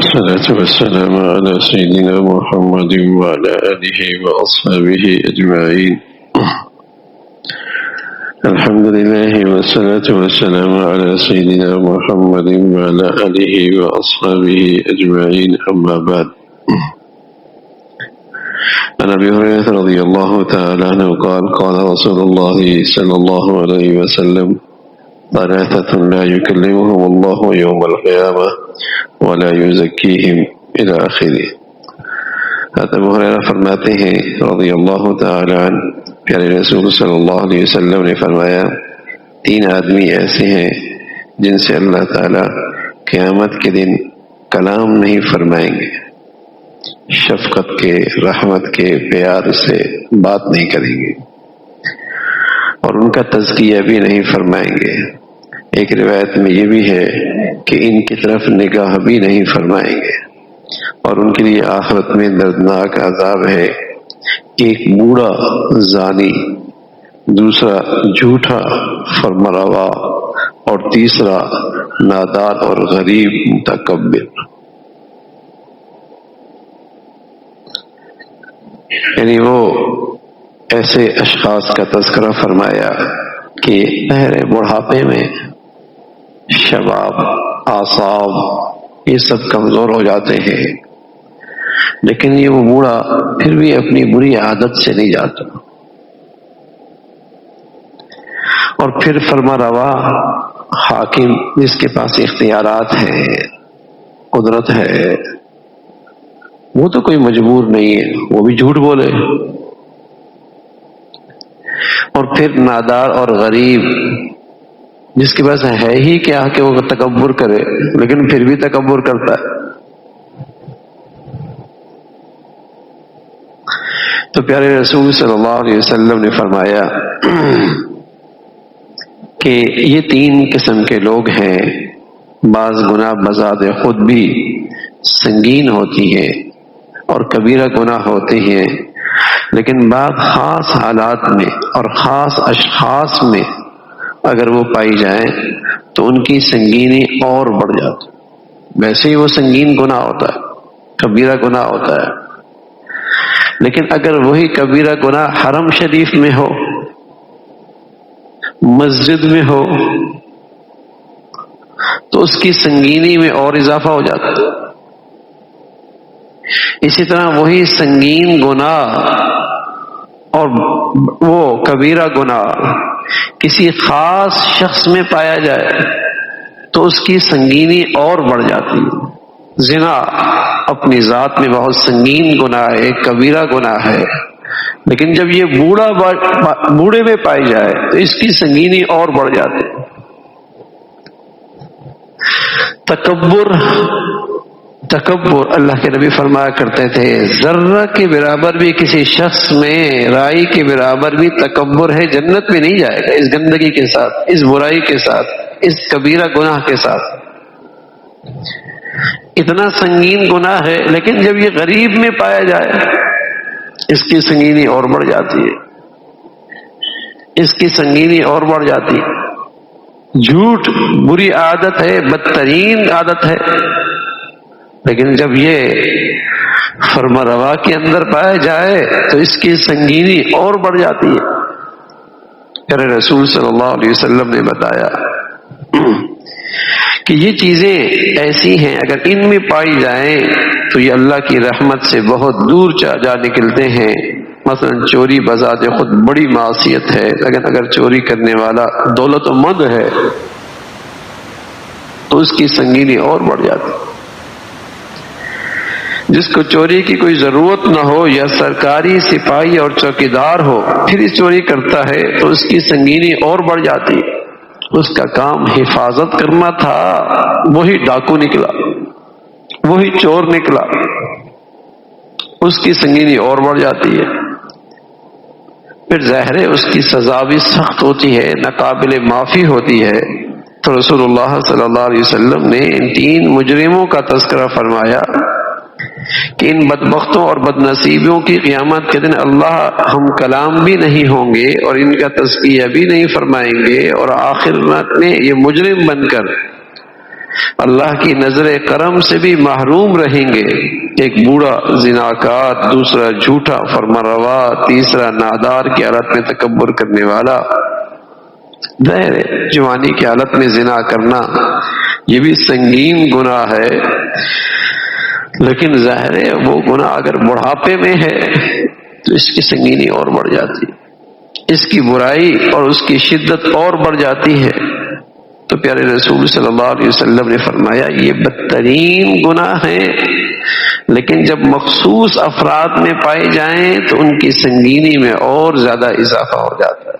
الصلاة والسلام على سيدنا محمد وعلى آله وأصحابه أجمعين. الحمد لله والصلاة والسلام على سيدنا محمد وعلى آله وأصحابه أجمعين. أما بعد، عن أبي هريرة رضي الله تعالى عنه قال قال رسول الله صلى الله عليه وسلم: ثلاثة لا يكلمهم الله يوم القيامة ولا يزكيهم إلى آخره. حضرت ابو ہریرہ فرماتے ہیں رضی اللہ تعالی عنہ، پیارے رسول صلی اللہ علیہ وسلم نے فرمایا، تین آدمی ایسے ہیں جن سے اللہ تعالی قیامت کے دن کلام نہیں فرمائیں گے، شفقت کے، رحمت کے، پیار سے بات نہیں کریں گے، اور ان کا تزکیہ بھی نہیں فرمائیں گے۔ ایک روایت میں یہ بھی ہے کہ ان کی طرف نگاہ بھی نہیں فرمائیں گے، اور ان کے لیے آخرت میں دردناک عذاب ہے۔ ایک بوڑھا زانی، دوسرا جھوٹا فرمانروا، اور تیسرا نادان اور غریب متکبر۔ یعنی وہ ایسے اشخاص کا تذکرہ فرمایا کہ پہلے بڑھاپے میں شباب، اعصاب یہ سب کمزور ہو جاتے ہیں، لیکن یہ وہ بوڑھا پھر بھی اپنی بری عادت سے نہیں جاتا، اور پھر فرمانروا حاکم جس کے پاس اختیارات ہیں، قدرت ہے، وہ تو کوئی مجبور نہیں ہے، وہ بھی جھوٹ بولے۔ اور پھر نادار اور غریب جس کے پاس ہے ہی کیا کہ وہ تکبر کرے، لیکن پھر بھی تکبر کرتا ہے۔ تو پیارے رسول صلی اللہ علیہ وسلم نے فرمایا کہ یہ تین قسم کے لوگ ہیں۔ بعض گناہ بذات خود بھی سنگین ہوتی ہے اور کبیرہ گناہ ہوتے ہیں، لیکن بعض خاص حالات میں اور خاص اشخاص میں اگر وہ پائی جائیں تو ان کی سنگینی اور بڑھ جاتی۔ ویسے ہی وہ سنگین گناہ ہوتا ہے، کبیرہ گناہ ہوتا ہے، لیکن اگر وہی کبیرہ گناہ حرم شریف میں ہو، مسجد میں ہو، تو اس کی سنگینی میں اور اضافہ ہو جاتا ہے۔ اسی طرح وہی سنگین گناہ اور وہ کبیرہ گناہ کسی خاص شخص میں پایا جائے تو اس کی سنگینی اور بڑھ جاتی ہے۔ زنا اپنی ذات میں بہت سنگین گناہ ہے، کبیرہ گناہ ہے، لیکن جب یہ بوڑھے میں پائی جائے تو اس کی سنگینی اور بڑھ جاتی ہے۔ تکبر اللہ کے نبی فرمایا کرتے تھے، ذرہ کے برابر بھی کسی شخص میں، رائی کے برابر بھی تکبر ہے، جنت میں نہیں جائے گا، اس گندگی کے ساتھ، اس برائی کے ساتھ، اس کبیرہ گناہ کے ساتھ۔ اتنا سنگین گناہ ہے، لیکن جب یہ غریب میں پایا جائے اس کی سنگینی اور بڑھ جاتی ہے، اس کی سنگینی اور بڑھ جاتی ہے۔ جھوٹ بری عادت ہے، بدترین عادت ہے، لیکن جب یہ فرمانروا کے اندر پایا جائے تو اس کی سنگینی اور بڑھ جاتی ہے۔ پیارے رسول صلی اللہ علیہ وسلم نے بتایا کہ یہ چیزیں ایسی ہیں، اگر ان میں پائی جائیں تو یہ اللہ کی رحمت سے بہت دور جا نکلتے ہیں۔ مثلا چوری بذات خود بڑی معصیت ہے، لیکن اگر چوری کرنے والا دولت مند ہے تو اس کی سنگینی اور بڑھ جاتی ہے۔ جس کو چوری کی کوئی ضرورت نہ ہو یا سرکاری سپاہی اور چوکیدار ہو پھر اس چوری کرتا ہے تو اس کی سنگینی اور بڑھ جاتی ہے۔ اس کا کام حفاظت کرنا تھا، وہی ڈاکو نکلا، وہی چور نکلا، اس کی سنگینی اور بڑھ جاتی ہے۔ پھر ظاہر ہے اس کی سزا بھی سخت ہوتی ہے، ناقابل معافی ہوتی ہے۔ تو رسول اللہ صلی اللہ علیہ وسلم نے ان تین مجرموں کا تذکرہ فرمایا کہ ان بدبختوں اور بدنصیبوں کی قیامت کے دن اللہ ہم کلام بھی نہیں ہوں گے اور ان کا تزکیہ بھی نہیں فرمائیں گے، اور آخر میں یہ مجرم بن کر اللہ کی نظر کرم سے بھی محروم رہیں گے۔ ایک بوڑھا زناکار، دوسرا جھوٹا فرمانروا، تیسرا نادار کی حالت میں تکبر کرنے والا۔ ظاہر ہے جوانی کی حالت میں زنا کرنا یہ بھی سنگین گناہ ہے، لیکن ظاہر ہے وہ گناہ اگر بڑھاپے میں ہے تو اس کی سنگینی اور بڑھ جاتی ہے، اس کی برائی اور اس کی شدت اور بڑھ جاتی ہے۔ تو پیارے رسول صلی اللہ علیہ وسلم نے فرمایا یہ بدترین گناہ ہیں، لیکن جب مخصوص افراد میں پائے جائیں تو ان کی سنگینی میں اور زیادہ اضافہ ہو جاتا ہے۔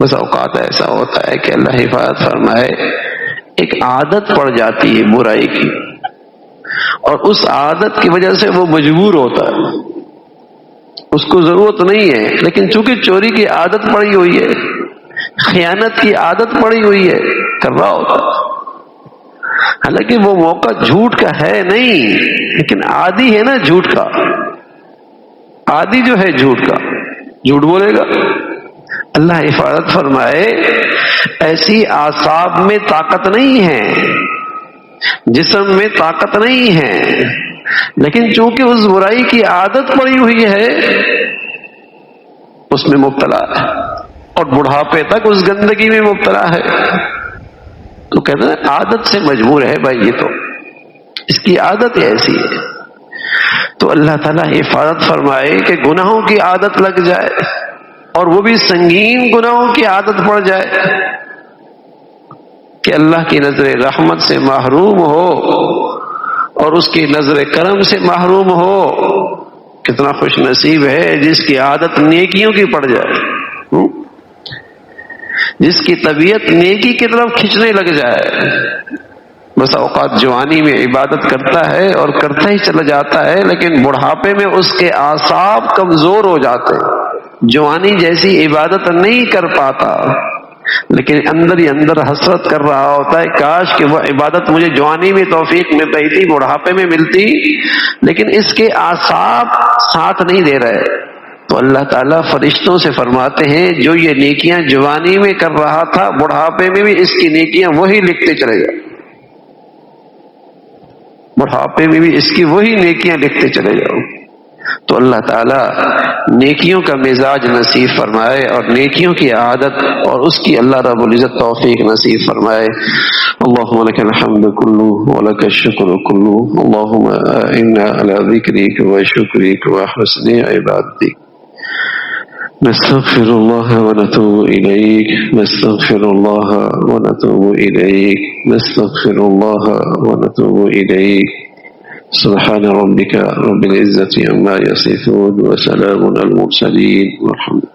بس اوقات ایسا ہوتا ہے کہ اللہ حفاظت فرمائے ایک عادت پڑ جاتی ہے برائی کی، اور اس عادت کی وجہ سے وہ مجبور ہوتا ہے، اس کو ضرورت نہیں ہے لیکن چونکہ چوری کی عادت پڑی ہوئی ہے، خیانت کی عادت پڑی ہوئی ہے، کر رہا ہوتا ہے۔ حالانکہ وہ موقع جھوٹ کا ہے نہیں، لیکن عادی ہے نا جھوٹ کا، عادی جو ہے جھوٹ کا جھوٹ بولے گا۔ اللہ حفاظت فرمائے ایسی اعصاب میں طاقت نہیں ہے، جسم میں طاقت نہیں ہے، لیکن چونکہ اس برائی کی عادت پڑی ہوئی ہے اس میں مبتلا ہے، اور بڑھاپے تک اس گندگی میں مبتلا ہے۔ تو کہتے ہیں عادت سے مجبور ہے بھائی، یہ تو اس کی عادت ایسی ہے۔ تو اللہ تعالیٰ حفاظت فرمائے کہ گناہوں کی عادت لگ جائے، اور وہ بھی سنگین گناہوں کی عادت پڑ جائے کہ اللہ کی نظر رحمت سے محروم ہو اور اس کی نظر کرم سے محروم ہو۔ کتنا خوش نصیب ہے جس کی عادت نیکیوں کی پڑ جائے، جس کی طبیعت نیکی کی طرف کھینچنے لگ جائے۔ بس اوقات جوانی میں عبادت کرتا ہے اور کرتا ہی چلا جاتا ہے، لیکن بڑھاپے میں اس کے اعصاب کمزور ہو جاتے ہیں، جوانی جیسی عبادت نہیں کر پاتا، لیکن اندر ہی اندر حسرت کر رہا ہوتا ہے کاش کہ وہ عبادت مجھے جوانی میں توفیق مل رہی تھی، بڑھاپے میں ملتی، لیکن اس کے اعصاب ساتھ نہیں دے رہے۔ تو اللہ تعالیٰ فرشتوں سے فرماتے ہیں جو یہ نیکیاں جوانی میں کر رہا تھا بڑھاپے میں بھی اس کی نیکیاں وہی لکھتے چلے جائے، بڑھاپے میں بھی اس کی وہی نیکیاں لکھتے چلے جاؤ۔ تو اللہ تعالیٰ نیکیوں کا مزاج نصیب فرمائے اور نیکیوں کی عادت، اور اس کی اللہ رب العزت توفیق نصیب فرمائے۔ اللہم لک الحمد کلو ولک الشکر کلو، اللہم اعنا علی ذکرک وشکرک وحسن عبادتک۔ نستغفر اللہ ونتوب الیک، نستغفر اللہ ونتوب الیک، نستغفر اللہ ونتوب الیک۔ سبحان ربك رب العزة عما يصفون وسلام على المرسلين والحمد